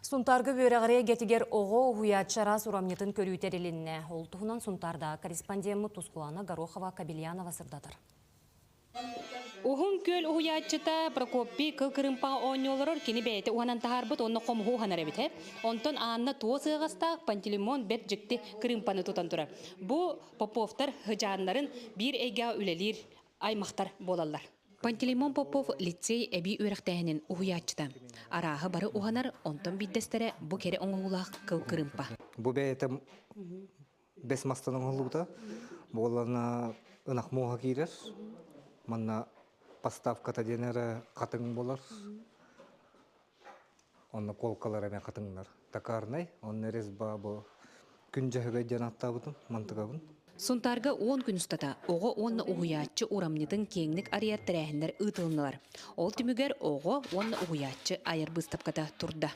Сунтаргы бөрәғіре гетігер оғы ұғыятшара сұрамнетін көрүйтерілінне. Ол тұғынан Сунтарда корреспондемі Тускулана Горохова Кабельянова сырдадыр. Ухун көл уятчыта Прокопи кылкырымпа ойнолорор кини бейте уанан тахарбыт онны комху ханарабите. Онтон анна туо сыгастак Пантелеймон бет жикти кырымпаны тутан тура. Бу Поповтар хыжаннарын бир эйга үлелир аймактар болалар. Пантелеймон Попов лицей эби үрәктәһенен уятчыта. Арахы бары уханар онтон биддестере бу кере оңгулак кылкырымпа. Бу бейте бес мастаның оңгулута. Болана ынак моға кирер. Манна поставката денері қатың болар. Онна колкалар әме қатыңлар. Такарнай, онны резба бұл күн жағы жанатта бұдын, мантыға Сунтарга 10 күн ұстата, оғы онны ұғыятчы урамнетін кеңнік арияр тірәхіндер ұтылынылар. Ол түмігер оғы онны ұғыятчы айыр бұстапката тұрда.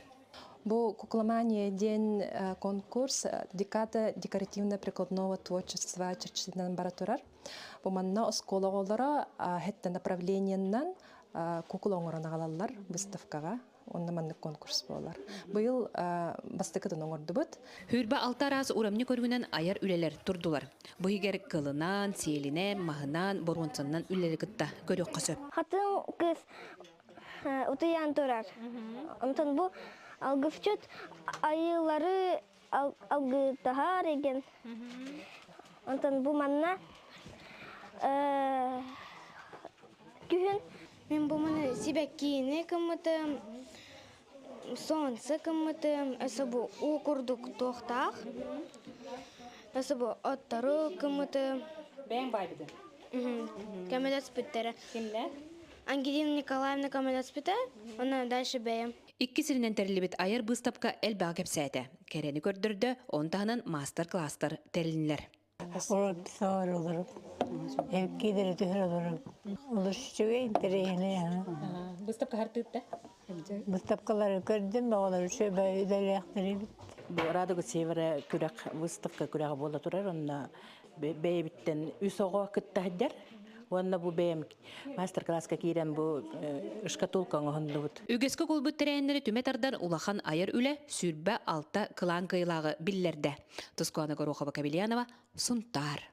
Бу кукламание день конкурс декада декоративно-прикладного творчества Черчиллина Баратурар. Бу манна оскола олара хетте направлениеннан кукла оңорона галалар выставкага. Онна манны конкурс болар. Быйыл бастыкытын оңорду бут. Хүрбә алтарас урамны көргүнен аяр үлелер турдулар. Быйгер кылынан, селинен, махынан, боронсаннан үлелер кытта көрөк касып. Хатын кыз утуян турар. Онтон бу алгыфчут айылары алгытахар еген. Онтон бу манна күн мен бу маны сибеккине кымытым солнце кымытым эсебу укурдук тохтах эсебу оттару кымытым Бәң байбыды. камедат спиттере Кимләр? Ангелина Николаевна камедат спитте, она дальше бәем. Икки сиринен тәрелебет айыр быстапка әл бағып сәді. Кәрені көрдірді, онтағынан мастер-кластар тәрелінлер. Олар писар олар. Евкидер төхөр олар. Олар шүчөге интерейне. Быстапка хартыпты? Быстапкалары көрдім, олар шөбе үдәләқтірі. Бу радуга севера күрәк выставка күрәк була турар, онна бәйбиттен үсөгө кыттаһдар. Онна бу бәйм мастер-класска кирен бу шкатулка оңгондубут. Үгеске кулбут тәрәһендәре түмәтардан улахан айыр үле сүрбә алта кылан кыйлагы билләрдә. Тускуана Горохова Кабельянова, Сунтар.